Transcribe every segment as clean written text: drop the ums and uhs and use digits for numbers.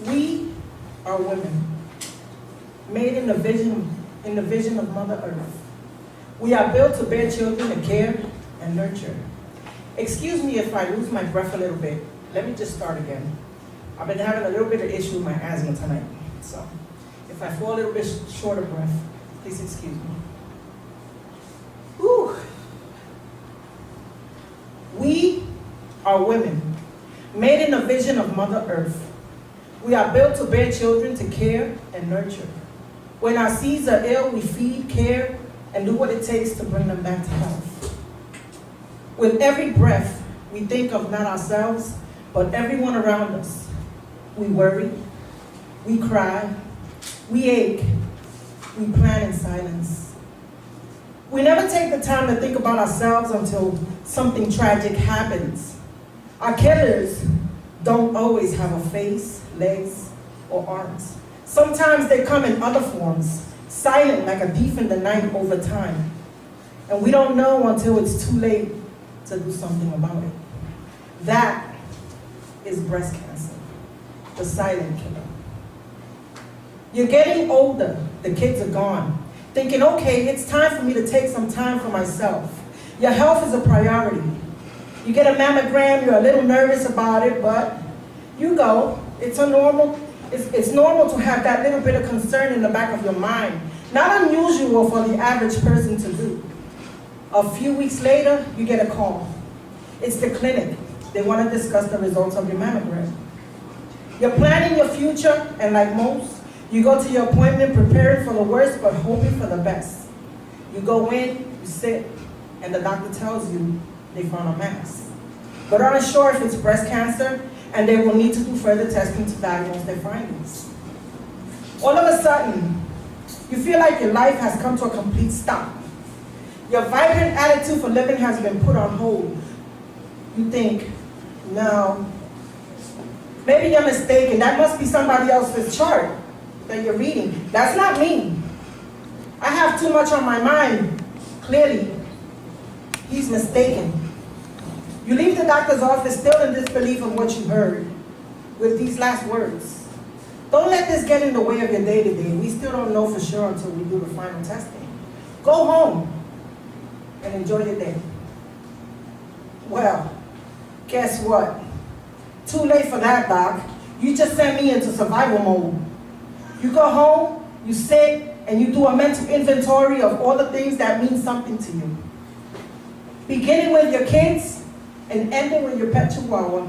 We are women, made in the vision of Mother Earth. We are built to bear children and care and nurture. Excuse me if I lose my breath a little bit. Let me just start again. I've been having a little bit of issue with my asthma tonight, so if I fall a little bit short of breath, please excuse me. Whew. We are women, made in the vision of Mother Earth. We are built to bear children, to care and nurture. When our seeds are ill, we feed, care, and do what it takes to bring them back to health. With every breath, we think of not ourselves, but everyone around us. We worry, we cry, we ache, we plan in silence. We never take the time to think about ourselves until something tragic happens. Our killers don't always have a face, legs, or arms. Sometimes they come in other forms, silent like a thief in the night over time. And we don't know until it's too late to do something about it. That is breast cancer, the silent killer. You're getting older, the kids are gone. Thinking, okay, it's time for me to take some time for myself. Your health is a priority. You get a mammogram, you're a little nervous about it, but you go. It's normal to have that little bit of concern in the back of your mind. Not unusual for the average person to do. A few weeks later, you get a call. It's the clinic. They want to discuss the results of your mammogram. You're planning your future, and like most, you go to your appointment preparing for the worst, but hoping for the best. You go in, you sit, and the doctor tells you they found a mass. But aren't sure if it's breast cancer, and they will need to do further testing to diagnose their findings. All of a sudden, you feel like your life has come to a complete stop. Your vibrant attitude for living has been put on hold. You think, no, maybe you're mistaken. That must be somebody else's chart that you're reading. That's not me. I have too much on my mind. Clearly, he's mistaken. You leave the doctor's office still in disbelief of what you heard with these last words. Don't let this get in the way of your day-to-day. We still don't know for sure until we do the final testing. Go home and enjoy your day. Well, guess what? Too late for that, Doc. You just sent me into survival mode. You go home, you sit, and you do a mental inventory of all the things that mean something to you. Beginning with your kids, and ending with your pet chihuahua.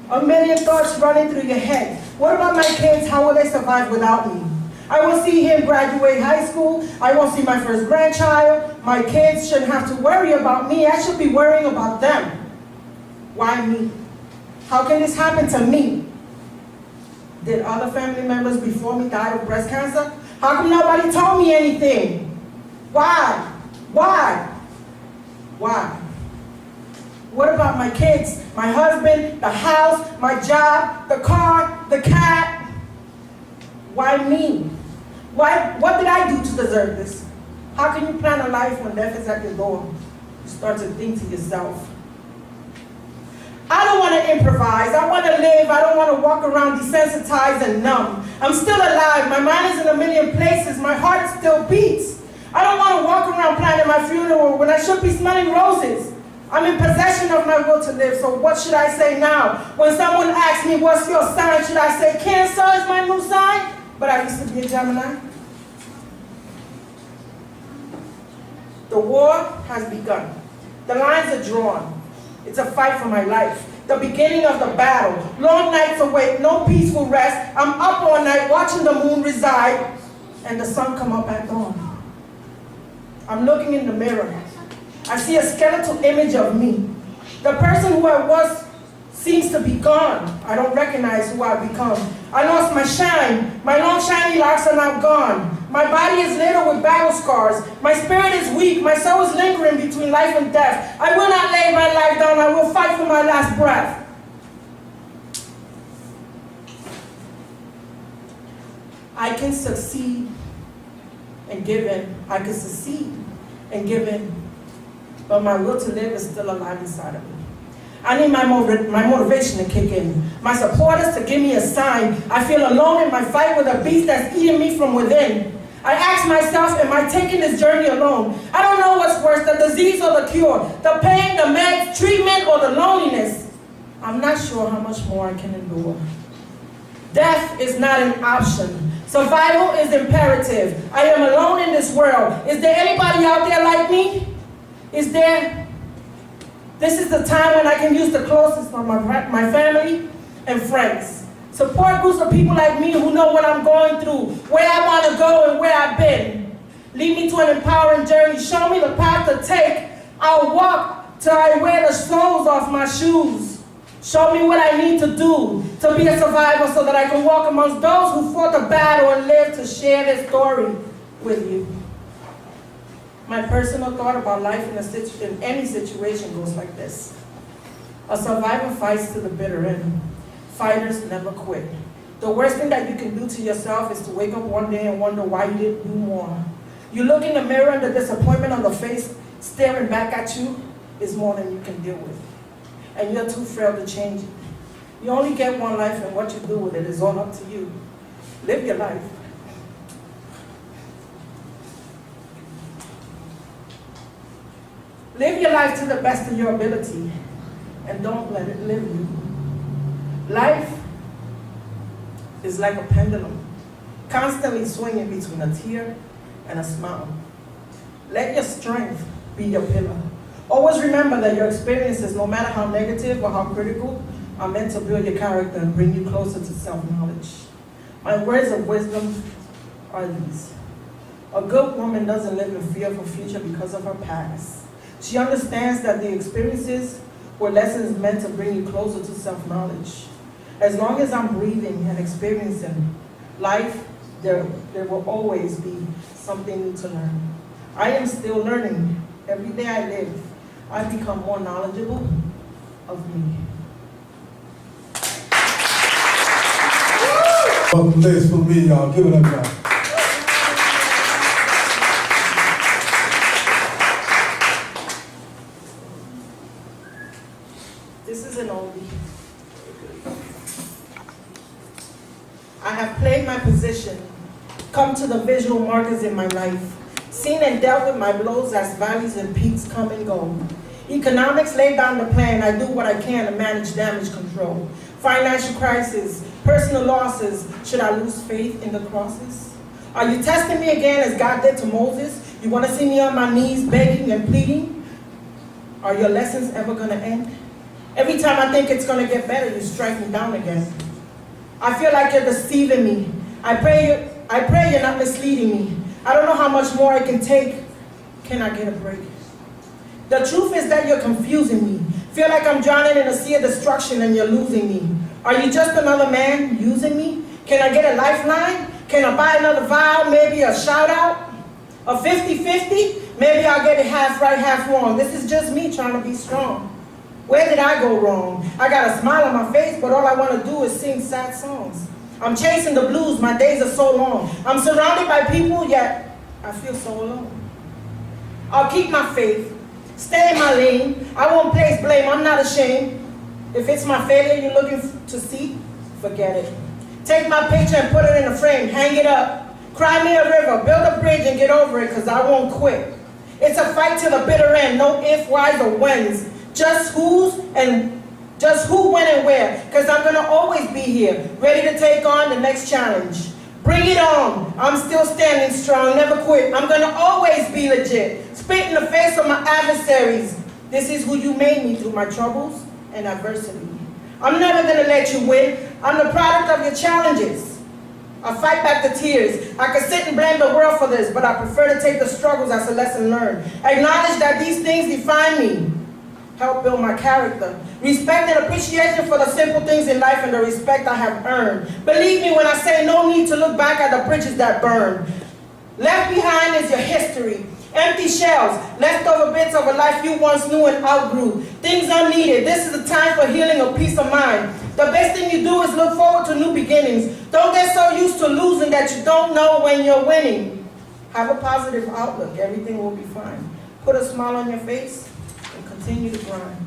A million thoughts running through your head. What about my kids? How will they survive without me? I will see him graduate high school. I won't see my first grandchild. My kids shouldn't have to worry about me. I should be worrying about them. Why me? How can this happen to me? Did other family members before me die of breast cancer? How come nobody told me anything? Why? Why? Why? What about my kids, my husband, the house, my job, the car, the cat? Why me? What did I do to deserve this? How can you plan a life when death is at your door? You start to think to yourself, I don't want to improvise. I want to live. I don't want to walk around desensitized and numb. I'm still alive. My mind is in a million places. My heart still beats. I don't want to walk around planning my funeral when I should be smelling roses. I'm in possession of my will to live, so what should I say now? When someone asks me, what's your sign, should I say, Cancer is my new sign? But I used to be a Gemini. The war has begun. The lines are drawn. It's a fight for my life. The beginning of the battle. Long nights awake, no peaceful rest. I'm up all night watching the moon reside and the sun come up at dawn. I'm looking in the mirror. I see a skeletal image of me. The person who I was seems to be gone. I don't recognize who I've become. I lost my shine. My long shiny locks are now gone. My body is littered with battle scars. My spirit is weak. My soul is lingering between life and death. I will not lay my life down. I will fight for my last breath. I can succeed and give in. I can succeed and give in. But my will to live is still alive inside of me. I need my motivation to kick in. My supporters to give me a sign. I feel alone in my fight with a beast that's eating me from within. I ask myself, am I taking this journey alone? I don't know what's worse, the disease or the cure, the pain, the meds, treatment, or the loneliness. I'm not sure how much more I can endure. Death is not an option. Survival is imperative. I am alone in this world. Is there anybody out there like me? Is there? This is the time when I can use the closest of my family and friends. Support groups of people like me who know what I'm going through, where I want to go and where I've been. Lead me to an empowering journey. Show me the path to take. I'll walk till I wear the soles off my shoes. Show me what I need to do to be a survivor so that I can walk amongst those who fought the battle and live to share their story with you. My personal thought about life in any situation goes like this. A survivor fights to the bitter end. Fighters never quit. The worst thing that you can do to yourself is to wake up one day and wonder why you didn't do more. You look in the mirror and the disappointment on the face staring back at you is more than you can deal with. And you're too frail to change it. You only get one life, and what you do with it is all up to you. Live your life. Live your life to the best of your ability, and don't let it live you. Life is like a pendulum, constantly swinging between a tear and a smile. Let your strength be your pillar. Always remember that your experiences, no matter how negative or how critical, are meant to build your character and bring you closer to self-knowledge. My words of wisdom are these. A good woman doesn't live in fear of her future because of her past. She understands that the experiences were lessons meant to bring you closer to self-knowledge. As long as I'm breathing and experiencing life, there will always be something new to learn. I am still learning. Every day I live, I become more knowledgeable of me. Welcome this for me, y'all. Give it up, y'all. This is an oldie. I have played my position, come to the visual markers in my life, seen and dealt with my blows as valleys and peaks come and go. Economics laid down the plan, I do what I can to manage damage control. Financial crisis, personal losses, should I lose faith in the crosses? Are you testing me again as God did to Moses? You want to see me on my knees begging and pleading? Are your lessons ever going to end? Every time I think it's going to get better, you strike me down again. I feel like you're deceiving me. I pray you're not misleading me. I don't know how much more I can take. Can I get a break? The truth is that you're confusing me. Feel like I'm drowning in a sea of destruction and you're losing me. Are you just another man using me? Can I get a lifeline? Can I buy another vow? Maybe a shout out? A 50-50? Maybe I'll get it half right, half wrong. This is just me trying to be strong. Where did I go wrong? I got a smile on my face, but all I want to do is sing sad songs. I'm chasing the blues, my days are so long. I'm surrounded by people, yet I feel so alone. I'll keep my faith, stay in my lane. I won't place blame, I'm not ashamed. If it's my failure you're looking to see, forget it. Take my picture and put it in a frame, hang it up. Cry me a river, build a bridge and get over it, cause I won't quit. It's a fight to the bitter end, no ifs, whys, or whens. Just who, when, and where. Because I'm going to always be here, ready to take on the next challenge. Bring it on. I'm still standing strong, never quit. I'm going to always be legit. Spit in the face of my adversaries. This is who you made me through my troubles and adversity. I'm never going to let you win. I'm the product of your challenges. I fight back the tears. I could sit and blame the world for this, but I prefer to take the struggles as a lesson learned. Acknowledge that these things define me. Help build my character. Respect and appreciation for the simple things in life and the respect I have earned. Believe me when I say no need to look back at the bridges that burn. Left behind is your history. Empty shells, leftover bits of a life you once knew and outgrew. Things unneeded. This is the time for healing or peace of mind. The best thing you do is look forward to new beginnings. Don't get so used to losing that you don't know when you're winning. Have a positive outlook. Everything will be fine. Put a smile on your face. Continue to grind.